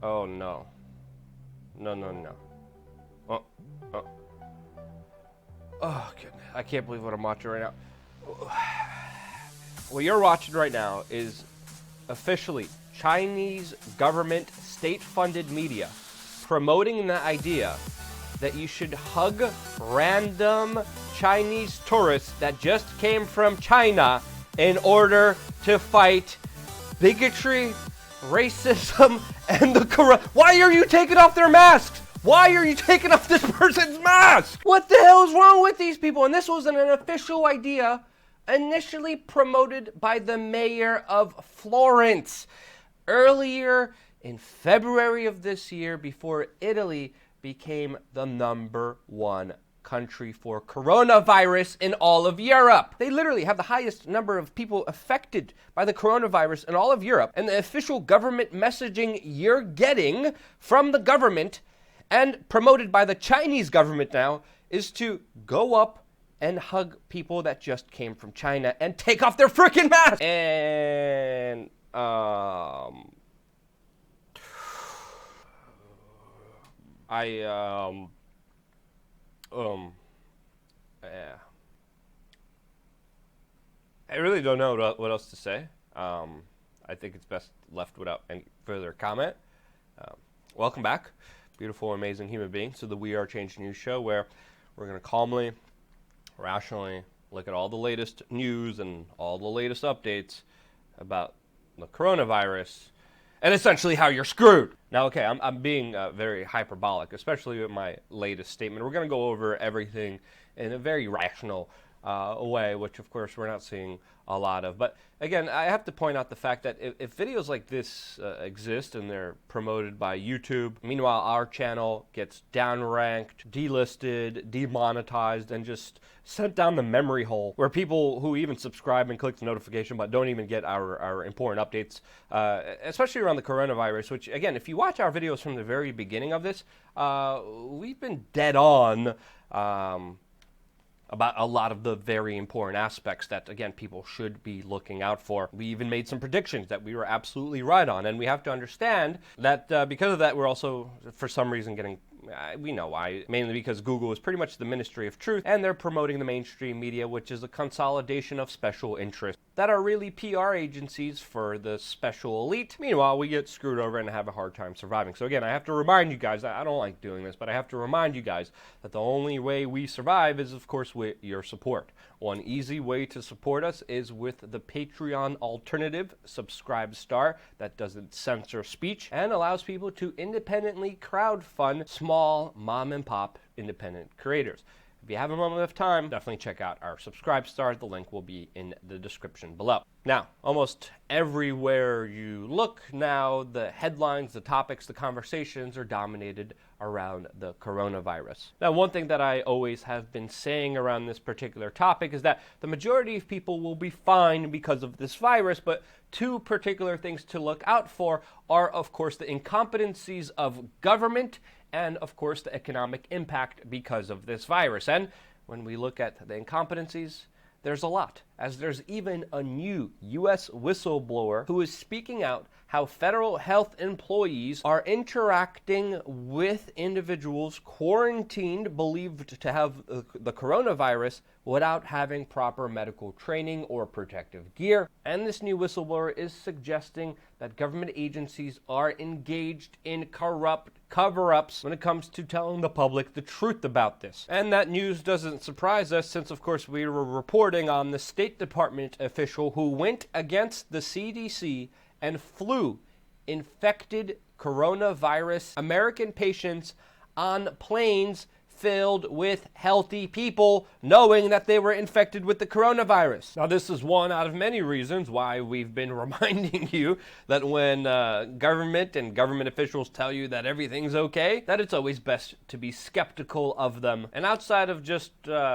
Oh no. No, no, no. Oh, oh. Oh, goodness. I can't believe what I'm watching right now. What you're watching right now is officially Chinese government state-funded media promoting the idea that you should hug random Chinese tourists that just came from China in order to fight bigotry, racism, and the corona. Why are you taking off their masks? Why are you taking off this person's mask? What the hell is wrong with these people? And this was an official idea initially promoted by the mayor of Florence earlier in February of this year, before Italy became the #1 country for coronavirus in all of Europe. They literally have the highest number of people affected by the coronavirus in all of Europe, and the official government messaging you're getting from the government and promoted by the Chinese government now is to go up and hug people that just came from China and take off their freaking masks. And I really don't know what else to say. I think it's best left without any further comment. Welcome back, beautiful, amazing human beings, to the We Are Change News show, where we're going to calmly, rationally look at all the latest news and all the latest updates about the coronavirus and essentially how you're screwed. Now, okay, I'm being very hyperbolic, especially with my latest statement. We're going to go over everything in a very rational way, which of course we're not seeing a lot of. But again, I have to point out the fact that if videos like this exist and they're promoted by YouTube, meanwhile our channel gets downranked, delisted, demonetized, and just sent down the memory hole, where people who even subscribe and click the notification but don't even get our important updates, especially around the coronavirus, which again, if you watch our videos from the very beginning of this, we've been dead on about a lot of the very important aspects that, again, people should be looking out for. We even made some predictions that we were absolutely right on, and we have to understand that because of that, we're also, for some reason, getting, we know why, mainly because Google is pretty much the ministry of truth, and they're promoting the mainstream media, which is a consolidation of special interests that are really PR agencies for the special elite. Meanwhile, we get screwed over and have a hard time surviving. So again, I have to remind you guys, I don't like doing this, but I have to remind you guys that the only way we survive is, of course, with your support. One easy way to support us is with the Patreon alternative, Subscribe Star, that doesn't censor speech and allows people to independently crowdfund small mom and pop independent creators. If you have a moment of time, definitely check out our Subscribe Star. The link will be in the description below. Now, almost everywhere you look now, the headlines, the topics, the conversations are dominated around the coronavirus. Now, one thing that I always have been saying around this particular topic is that the majority of people will be fine because of this virus, but two particular things to look out for are, of course, the incompetencies of government and, of course, the economic impact because of this virus. And when we look at the incompetencies, there's a lot, as there's even a new U.S. whistleblower who is speaking out how federal health employees are interacting with individuals quarantined, believed to have the coronavirus, without having proper medical training or protective gear. And this new whistleblower is suggesting that government agencies are engaged in corrupt cover-ups when it comes to telling the public the truth about this. And that news doesn't surprise us, since of course we were reporting on the State Department official who went against the CDC and flew infected coronavirus American patients on planes filled with healthy people, knowing that they were infected with the coronavirus. Now, this is one out of many reasons why we've been reminding you that when government and government officials tell you that everything's okay, that it's always best to be skeptical of them. And outside of just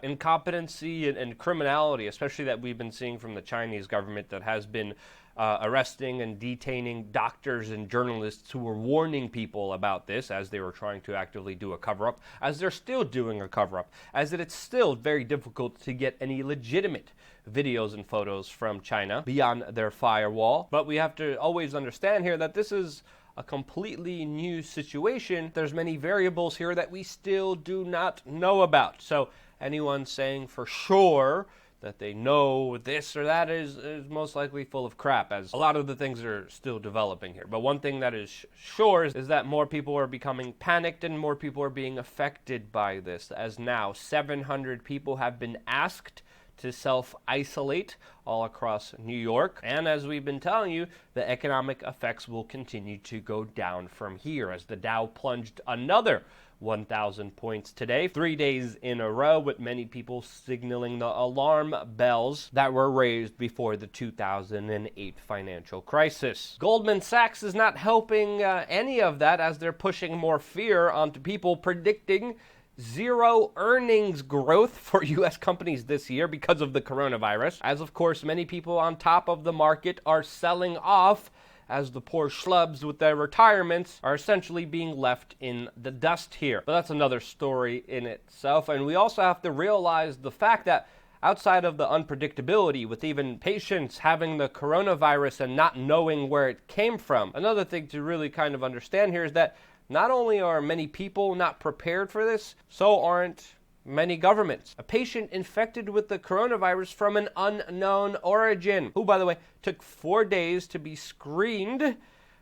incompetency and criminality, especially that we've been seeing from the Chinese government that has been arresting and detaining doctors and journalists who were warning people about this as they were trying to actively do a cover-up, as they're still doing a cover-up, as it's still very difficult to get any legitimate videos and photos from China beyond their firewall. But we have to always understand here that this is a completely new situation. There's many variables here that we still do not know about. So anyone saying for sure that they know this or that is most likely full of crap, as a lot of the things are still developing here. But one thing that is sure is that more people are becoming panicked and more people are being affected by this, as now 700 people have been asked to self-isolate all across New York. And as we've been telling you, the economic effects will continue to go down from here, as the Dow plunged another 1,000 points today, 3 days in a row, with many people signaling the alarm bells that were raised before the 2008 financial crisis. Goldman Sachs is not helping any of that, as they're pushing more fear onto people, predicting zero earnings growth for U.S. companies this year because of the coronavirus, as of course many people on top of the market are selling off, as the poor schlubs with their retirements are essentially being left in the dust here. But that's another story in itself. And we also have to realize the fact that outside of the unpredictability, with even patients having the coronavirus and not knowing where it came from, another thing to really kind of understand here is that not only are many people not prepared for this, so aren't many governments. A patient infected with the coronavirus from an unknown origin, who, by the way, took 4 days to be screened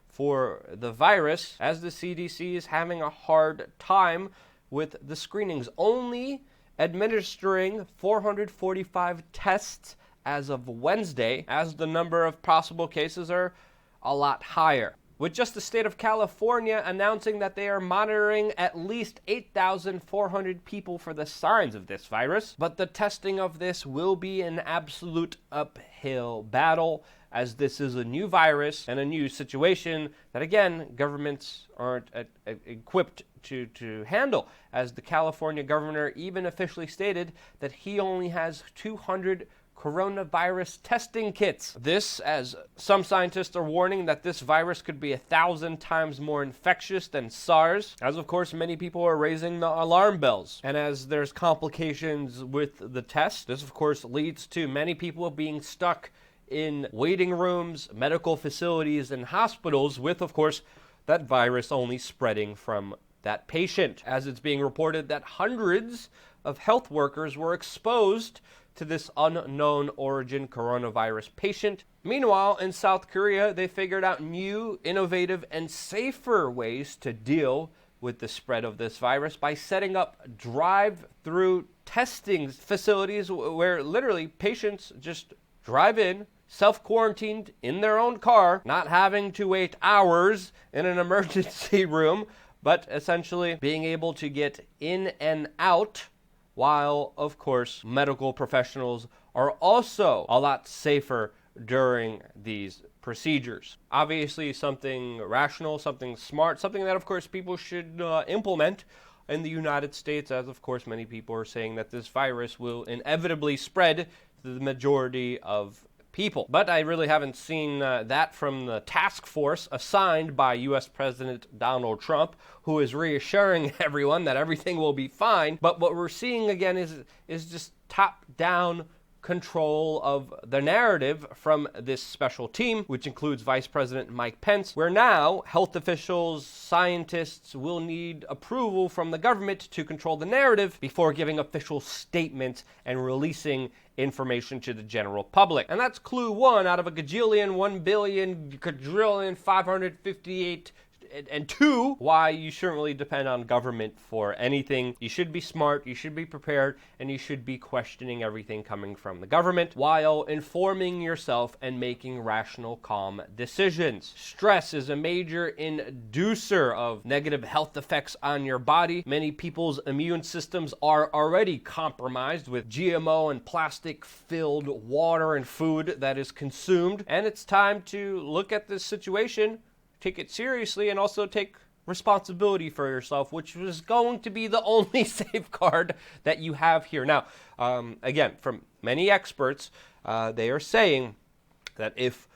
for the virus, as the CDC is having a hard time with the screenings, only administering 445 tests as of Wednesday, as the number of possible cases are a lot higher. With just the state of California announcing that they are monitoring at least 8,400 people for the signs of this virus. But the testing of this will be an absolute uphill battle, as this is a new virus and a new situation that, again, governments aren't equipped to handle, as the California governor even officially stated that he only has 200 coronavirus testing kits. This, as some scientists are warning that this virus could be 1,000 times more infectious than SARS, as of course many people are raising the alarm bells. And as there's complications with the test, this of course leads to many people being stuck in waiting rooms, medical facilities, and hospitals, with of course that virus only spreading from that patient, as it's being reported that hundreds of health workers were exposed to this unknown origin coronavirus patient. Meanwhile, in South Korea, they figured out new, innovative, and safer ways to deal with the spread of this virus by setting up drive-through testing facilities where literally patients just drive in, self-quarantined in their own car, not having to wait hours in an emergency room, but essentially being able to get in and out, while, of course, medical professionals are also a lot safer during these procedures. Obviously, something rational, something smart, something that, of course, people should implement in the United States, as, of course, many people are saying that this virus will inevitably spread to the majority of people. But I really haven't seen that from the task force assigned by U.S. President Donald Trump, who is reassuring everyone that everything will be fine. But what we're seeing again is just top-down control of the narrative from this special team, which includes Vice President Mike Pence, where now health officials, scientists will need approval from the government to control the narrative before giving official statements and releasing information to the general public. And that's clue one out of a gajillion, 1 billion, quadrillion, 558 and two, why you shouldn't really depend on government for anything. You should be smart, you should be prepared, and you should be questioning everything coming from the government while informing yourself and making rational, calm decisions. Stress is a major inducer of negative health effects on your body. Many people's immune systems are already compromised with GMO and plastic-filled water and food that is consumed. And it's time to look at this situation, take it seriously, and also take responsibility for yourself, which was going to be the only safeguard that you have here. Now, again, from many experts, they are saying that if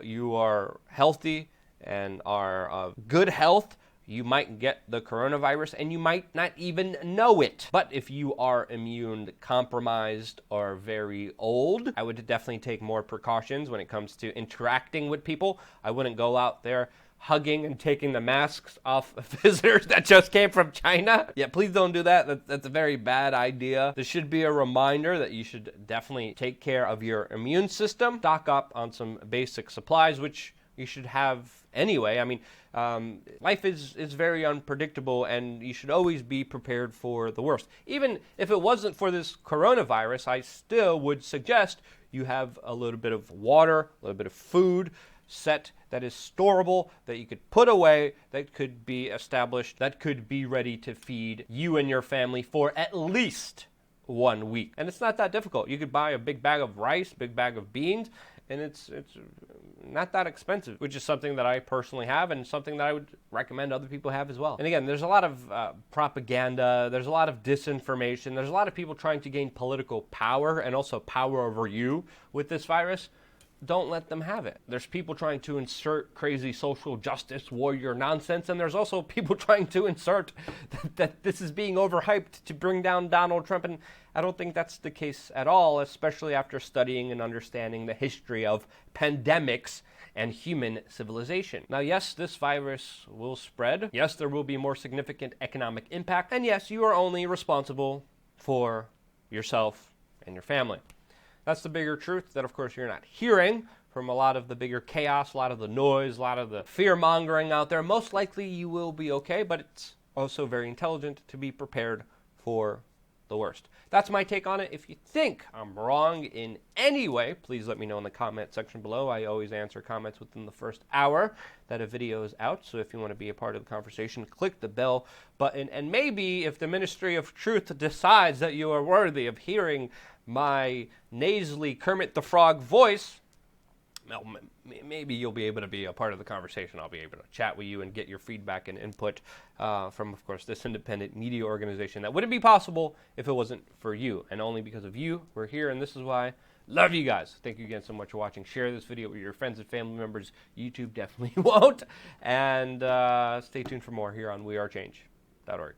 you are healthy and are of good health, you might get the coronavirus and you might not even know it. But if you are immune compromised or very old, I would definitely take more precautions when it comes to interacting with people. I wouldn't go out there hugging and taking the masks off visitors that just came from China. Yeah, please don't do that. That's a very bad idea. This should be a reminder that you should definitely take care of your immune system, stock up on some basic supplies, which you should have anyway. I mean, life is very unpredictable, and you should always be prepared for the worst. Even if it wasn't for this coronavirus, I still would suggest you have a little bit of water, a little bit of food set that is storable, that you could put away, that could be established, that could be ready to feed you and your family for at least 1 week. And it's not that difficult. You could buy a big bag of rice, big bag of beans, and it's not that expensive, which is something that I personally have and something that I would recommend other people have as well. And again, there's a lot of propaganda, there's a lot of disinformation, there's a lot of people trying to gain political power and also power over you with this virus. Don't let them have it. There's people trying to insert crazy social justice warrior nonsense, and there's also people trying to insert that this is being overhyped to bring down Donald Trump, and I don't think that's the case at all, especially after studying and understanding the history of pandemics and human civilization. Now, yes, this virus will spread. Yes, there will be more significant economic impact, and yes, you are only responsible for yourself and your family. That's the bigger truth that, of course, you're not hearing from a lot of the bigger chaos, a lot of the noise, a lot of the fear-mongering out there. Most likely you will be okay, but it's also very intelligent to be prepared for the worst. That's my take on it. If you think I'm wrong in any way, please let me know in the comment section below. I always answer comments within the first hour that a video is out. So if you want to be a part of the conversation, click the bell button. And maybe if the Ministry of Truth decides that you are worthy of hearing my nasally Kermit the Frog voice, well, maybe you'll be able to be a part of the conversation. I'll be able to chat with you and get your feedback and input from, of course, this independent media organization. That wouldn't be possible if it wasn't for you. And only because of you, we're here. And this is why I love you guys. Thank you again so much for watching. Share this video with your friends and family members. YouTube definitely won't. And stay tuned for more here on wearechange.org.